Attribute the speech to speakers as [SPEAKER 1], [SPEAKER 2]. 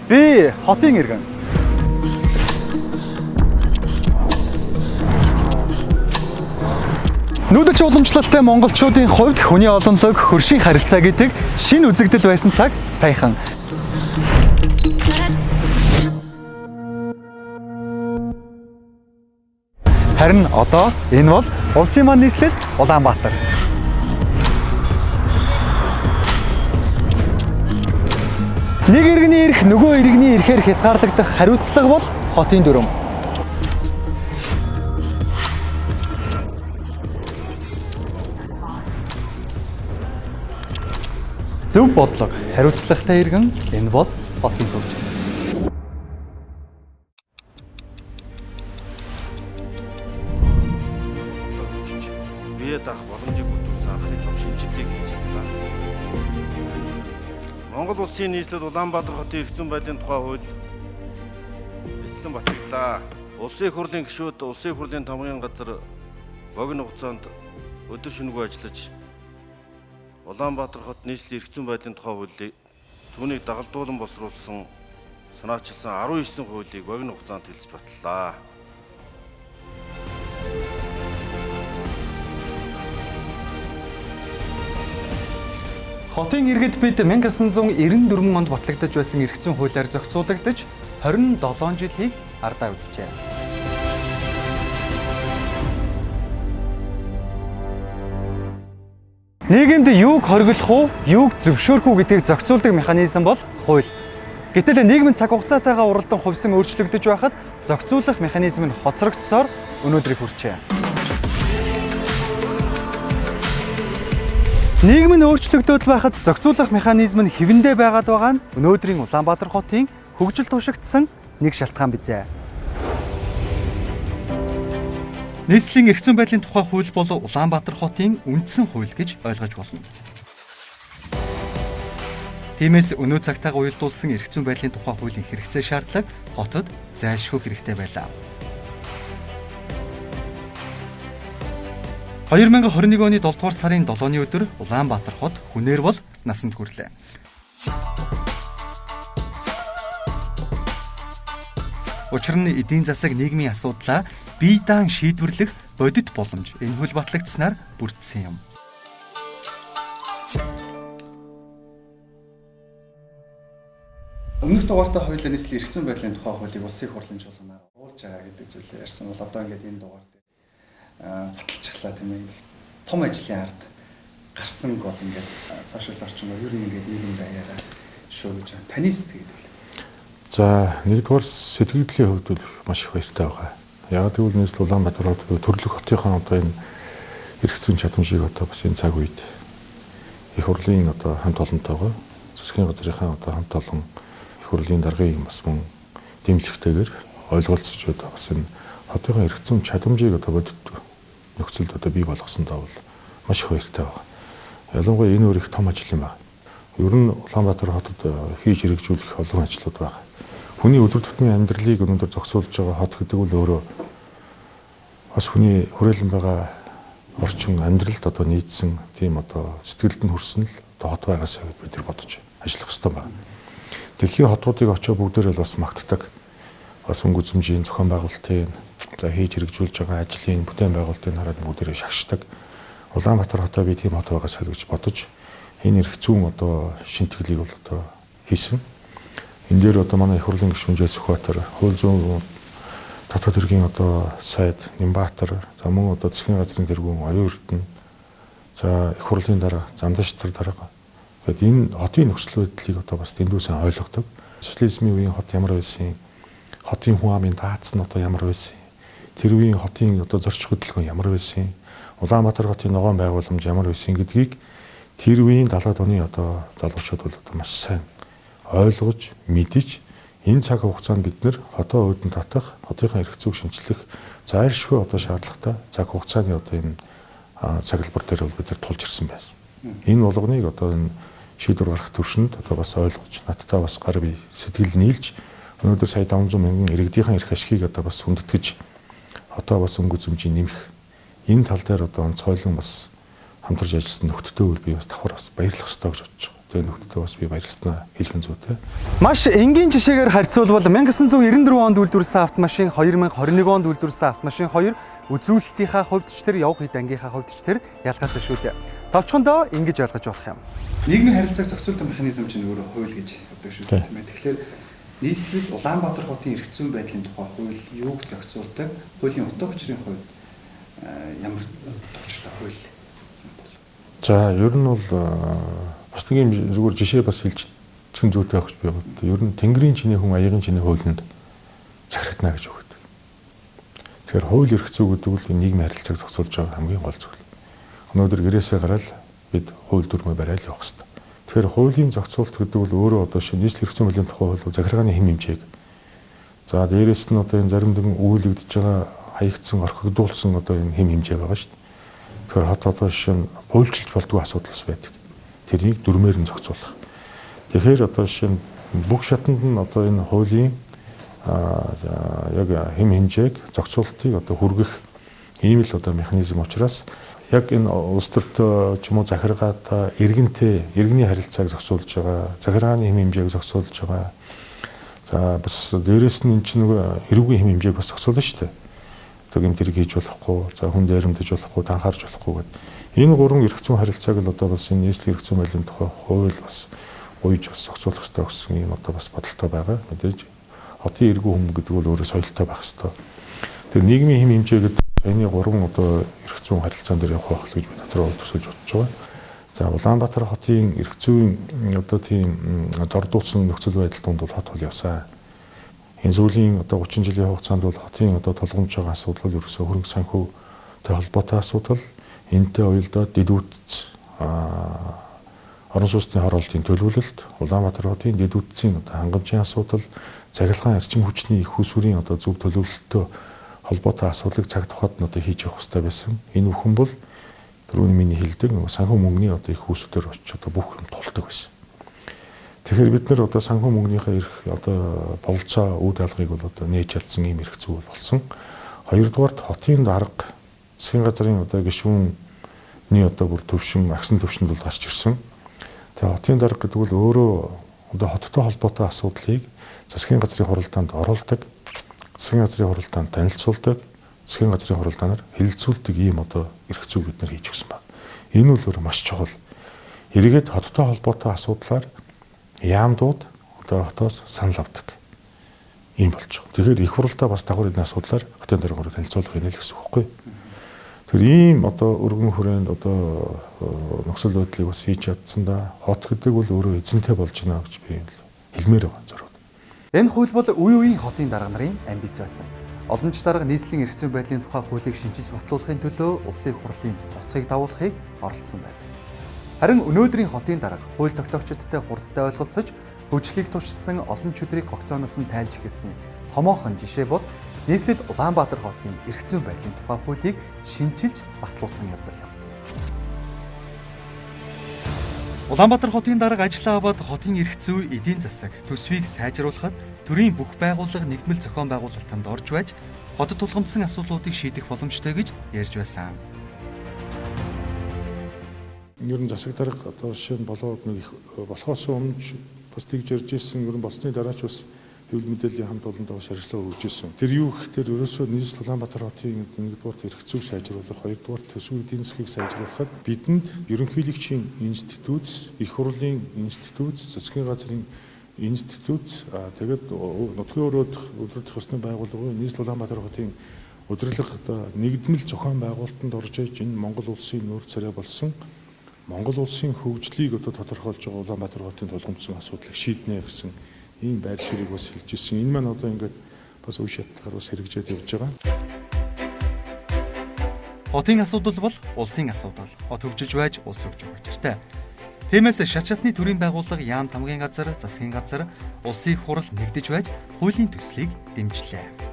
[SPEAKER 1] Би хотын иргэн. Нүүдэлч уламжлалтай монголчуудын хувьд хүний олонлог, хөршийн харилцаа гэдэг шинэ үзэгдэл байсан цаг саяхан. Харин одоо энэ бол улсын маань нийслэл Улаанбаатар. Нэг иргэний эрх нөгөө иргэний эрхээр хязгаарлагдах хариуцлага бол хотын дүрм. Зөв бодлого, хариуцлагатай иргэн энэ бол хотын хөгжил.
[SPEAKER 2] Бие даах боломжийг бүтүүлсэн анхны том шинжилгээг хийж чадлаа. Монгол улсын нийслэл Улаанбаатар хотын эрх зүйн байдлын тухай хууль эцлэн батлагдлаа. Улсын их хурлын гишүүд улсын их хурлын томгийн газар богино хугацаанд өдөр шөнөгүй ажиллаж Улаанбаатар хот нийслэлийн эрх зүйн байдлын тухай хуулийг түүнийг дагалдуулан босруулсан санаачилсан 19 хуулийг богино хугацаанд хэлэлцэж батллаа.
[SPEAKER 1] Хотын иргэд бид 1994 онд батлагдаж байсан эрх зүйн хуулиар зохицуулагдаж 27 жилийг ардаа үджээ. Нийгэмд юуг хориглох уу, юуг зөвшөөрөх үү гэдгийг зохицуулдаг механизм бол хууль. Гэтэл нийгмийн цаг хугацаатайгаа уралдан хувьсан өөрчлөгдөж байхад зохицуулах механизм нь хоцрогдсоор өнөөдрийг хүрчээ. Нийгэм нь өөрчлөгдөж байхад зохицуулах механизм нь хэвэндээ байгаад байгаа нь өнөөдрийн Улаанбаатар хотын хөгжил тушигдсан нэг шалтгаан бизээ. Нийслэлийн эрх зүйн байдлын тухай хууль бол Улаанбаатар хотын үндсэн хууль гэж ойлгож болно. Тиймээс өнөө цагтайгаа уялдуулсан эрх зүйн байдлын тухай хуулийн хэрэгцээ шаардлага хотод зайлшгүй хэрэгтэй байлаа. 2021 оны 7 дугаар сарын 7-ны өдөр Улаанбаатар хот хүнээр бол насанд хүрлээ. Учир нь эдийн засаг нийгмийн асуудлаа бие даан шийдвэрлэх бодит боломж энэ хууль батлагдсанаар бүрдсэн юм. Өмнөх дугаартаа хоёулаа нийслэлийн эрх зүйн байдлын тухай хуулийг улсын хурлын чуулганаар уулж байгаа гэдэг зүйлээ ярьсан бол одоо ингээд энэ дугаар баталчихлаа тийм ээ. Том ажлын ард гарсан гол ингээд сошиал орчмоор ер нь ингээд нийгэм даяараа шүү гэж байна. Таны сэтгэл үү?
[SPEAKER 3] За нэгдүгээр сэтгэлийн хувьд бол маш их баяртай байгаа. Яг тэгвэл нийслэл Улаанбаатар хот төрлөх хотынхаа одоо энэ эрх зүйн чадамжийг одоо бас энэ цаг үед их хурлын одоо хамт олонтойгоо засгийн газрынхаа одоо хамт олон их хурлын даргын бас мөн дэмжлэгтэйгээр ойлголцож одоо бас энэ хотынхаа эрх зүйн чадамжийг одоо бодит нөхцөлд одоо бий болгосондоо бол маш их баяртай байгаа. Ялангуяа энэ өөр их том ажил юм байна. Ер нь Улаанбаатар хотод хийж хэрэгжүүлэх олон ажлууд байна. Хүний өдөр тутмын амьдралыг өнөөдөр зохицуулж байгаа хот гэдэг нь өөрөө бас хүний хүрээлэн байгаа орчин амьдралд одоо нийцсэн тийм одоо сэтгэлд нь хүрсэн л одоо хот байгаасаа бид нар бодож ажиллах хэрэгтэй байна. Дэлхийн хотуудыг очиж бүгдээрээ бас магтдаг. Бас өнгө үзмжийн зохион байгуулалтын одоо хийж хэрэгжүүлж байгаа ажлын бүтээн байгуулалтын хараад бүгдээрээ шагшдаг. Улаанбаатар хотоо би тийм хот байгаасаа гэж бодож энэ эрх зүйн одоо шинтгэлийг бол одоо хийсэн. Энэ дээр одоо манай их хурлын гишүүн Сүхбаатар, хууль зүйн дотоод хэргийн одоо сайд Нямбаатар, за мөн одоо засгийн газрын тэргүүн Оюун Эрдэнэ, за их хурлын дарга Зандаштар дарга. Гэт энэ хотын нөхцөл байдлыг одоо бас дэндүүсэн ойлгодог. Социализмын үеийн хот ямар байсан, хотын хүн амын даацс нь одоо ямар байсан, тэр үеийн хотын одоо зорчих хөдөлгөөн ямар байсан, Улаанбаатар хотын ногоон байгууламж ямар байсан гэдгийг тэр үеийн 70-аад оны одоо залуучууд бол одоо маш сайн ойлгож, мэдэж энэ цаг хугацаанд бид нэр хотоо өөдөн татах, хотынхаа эрх зүйг шинчлэх зайлшгүй одоо шаардлагатай цаг хугацааны одоо энэ цаглбар дээр бол бид нар тулж ирсэн байсан. Энэ болгоныг одоо энэ шийдвэр гаргах төвшөнд одоо бас ойлгож, надтай бас гар бие сэтгэл нийлж өнөөдөр сая 500 мянган иргэдийн эрх ашигыг одоо бас хүндэтгэж хотоо бас өнгө үзмжийг нэмэх энэ тал дээр одоо онцгойлон бас хамтарч ажилласан нөхдөдөө би бас давхар бас баярлах ёстой гэж бодож байгаа. одоо энэ нөхдөд бас би баярлалаа хэлхэн зүйтэй.
[SPEAKER 4] Маш энгийн жишээгээр харьцуулбал 1994 онд үйлдвэрлэсэн автомашин 2021 онд үйлдвэрлэсэн автомашин 2 үзүүлэлтийнхаа хувьд ч тэр явах хэд ангийнхаа хувьд ч тэр ялгаатай шүү дээ. Товчхондоо ингэж ойлгож болох юм.
[SPEAKER 1] Нийгмийн харилцааг зохицуулдаг механизм чинь өөрөө хууль гэж одоо шүү дээ тийм ээ. Тэгэхээр нийслэл Улаанбаатар хотын эрх зүйн байдлын тухай хууль юуг зохицуулдаг? Хуулийн утга учирын хувьд ямар товчтой хууль?
[SPEAKER 3] За ер нь бол бас нэг юм зүгээр жишээ бас хэлчихэн зүйтэй байх гэж би боддог. Ер нь Тэнгэрийн чиний хүн аягийн чиний хуулинд захирагдана гэж өгдөг. Тэгэхээр хууль эрх зүй гэдэг нь нийгмийн харилцааг зохицуулж байгаа хамгийн гол зүйл. Өнөөдөр гэрээсээ гараад бид хууль дүрмээ барайл явах хэрэгтэй. Тэгэхээр хуулийн зохицуулт гэдэг бол өөрөө одоо шинэ нийслэл эрх зүйн хуулийн тухай хууль захиргааны хэм хэмжээг. За дээрэс нь одоо энэ заримдаа үйлэгдэж байгаа хаягдсан орхигдуулсан одоо энэ хэм хэмжээ байгаа шүү дээ. Тэгэхээр хот одоо шинэ хуульчилж болдгоо асуудал бас байдаг. Тэрийг дүрмээр нь зохицуулах. Тэгэхээр одоо шинэ бүх шатанд нь одоо энэ хуулийн яг хэм хэмжээг зохицуултыг одоо хүргэх ийм л одоо механизм учраас яг энэ улс төртөө ч юм уу захиргаатай иргэний харилцааг зохицуулж байгаа, захиргааны хэм хэмжээг зохицуулж байгаа. За бас дээрэс нь энэ чинь нөгөө эрүүгийн хэм хэмжээг бас зохицуулна шүү дээ. Тэг юм тэрийг хийж болохгүй, за хүн дээрэмдэж болохгүй, танхаарч болохгүй гэдэг. Энэ гурван эрх зүйн харилцааг л одоо бас энэ нийслэл эрх зүйн байдлын тухай хууль бас уйж бас зохицуулах хэрэгтэй гэсэн юм одоо бас бодолтой байгаа. Мэдээж хотын эргүү хүм гэдэг бол өөрөө соёлтой байх хэрэгтэй. Тэр нийгмийн хэм хэмжээ гэдэг энэ гурван одоо эрх зүйн харилцаан дээр явах байх гэж би дотроо төсөлж бодож байгаа. За Улаанбаатар хотын эрх зүйн одоо тийм дордуулсан нөхцөл байдал донд бол хот хол явсан. Энэ сүүлийн одоо 30 жилийн хугацаанд бол хотын одоо толгомж байгаа асуудал ерөөсөө хөрөнгө санхүүтэй холбоотой асуудал, энэтэй уялдаад дэдүүтц орон сууцны хороолтын төлөвлөлт, Улаанбаатар хотын дэдүүтцийн одоо хангамжийн асуудал, цахилгаан эрчим хүчний их усүрийн одоо зөв төлөвлөлтөй холбоотой асуудлыг цаг тухайд нь одоо хийж явах хэрэгтэй байсан. Энэ бүхэн бол түрүүний миний хэлдэг нөгөө санхүү мөнгөний одоо их усүдээр очиж одоо бүх юм тулдаг байсан. Тэгэхээр бид нар одоо санхүү мөнгөнийхөө эрх одоо болцоо үйл алгыг бол одоо нээж чадсан ийм эрх зүй болсон. Хоёрдугаарт хотын дарга засгийн газрын одоо гишүүний одоо бүр төвшин агсан төвшөнд бол гарч ирсэн. Тэгээ хотын дарга гэдэг бол өөрөө одоо хоттой холбоотой асуудлыг засгийн газрын хуралдаанд оруулдаг, засгийн газрын хуралдаанд танилцуулдаг, засгийн газрын хуралдаанаар хэлэлцүүлдэг ийм одоо эрх зүй бид нар хийж өгсөн байна. Энэ бол өөр маш чухал. Эргээд хоттой холбоотой асуудлаар яамдууд одоо хотоос санал авдаг. Ийм болж байгаа. Тэгэхээр их хурлаа бас дагавар энэ асуудлаар хотын даргаараа танилцуулах юм л гэсэн үг байхгүй. Тэр ийм одоо өргөн хүрээнд одоо нөхцөл байдлыг бас хийж чадсан да. Хот гэдэг бол өөрөө эзэнтэй болж байна гэж би хэлмээр байгаа зориуд.
[SPEAKER 4] Энэ хууль бол үе үеийн хотын дарга нарын амбиц байсан. Олон ч дарга нийслэлийн эрх зүйн байдлын тухай хуулийг шинжиж батлуулахын төлөө улсын хурлын тусыг дагуулахыг оролдсон байна. Харин өнөөдрийн хотын дарга хууль тогтоогчдтой хурдтай ойлголцож хөгжлийг тушсан олон ч өдрийг гогцооноос нь тайлж эхэлсэн томоохон жишээ бол нийслэл Улаанбаатар хотын эрх зүйн байдлын тухай хуулийг шинжилж батлуулсан явдал юм. Улаанбаатар хотын дарга ажиллаа аваад хотын эрх зүй, эдийн засаг, төсвийг сайжруулахад төрийн бүх байгууллага нэгдмэл зохион байгуулалтанд орж байж хотод тулгамдсан асуудлуудыг шийдэх боломжтой гэж ярьж байсан.
[SPEAKER 3] Ер нь засаг дарга одоо жишээ нь болоод нэг болохоос өмнө бас тэгж ярьж ирсэн. Ер нь болсны дараач бас хэвлэл мэдээллийн хамт олондоо шаардлагаа өгж ирсэн. Тэр юу гэхээр ерөөсөө нийслэл Улаанбаатар хотын нэгдүгээр эрх зүйг сайжруулах, хоёрдугаар төсвийн эдийн засгийг сайжруулахад бидэнд ерөнхийлөгчийн институт, их хурлын институт, засгийн газрын институт, тэгээд нутгийн удирдах ёсны байгууллагын нийслэл Улаанбаатар хотын удирдлага одоо нэгдмэл зохион байгуулалтанд орж иж энэ Монгол улсын нүүр царай болсон Монгол улсын хөгжлийг одоо тодорхойлж байгаа Улаанбаатар хотын тулгамдсан асуудлыг шийднэ гэсэн ийм байр суурийг бас хэлж ирсэн. Энэ маань одоо ингээд бас үе шатлагаар бас хэрэгжээд явж байгаа.
[SPEAKER 4] Хотын асуудал бол улсын асуудал. Хот хөгжиж байж улс хөгжих учиртай. Тиймээс шат шатны төрийн байгууллага, яам тамгын газар, засгийн газар, улсын хурал нэгдэж байж хуулийн төслийг дэмжлээ.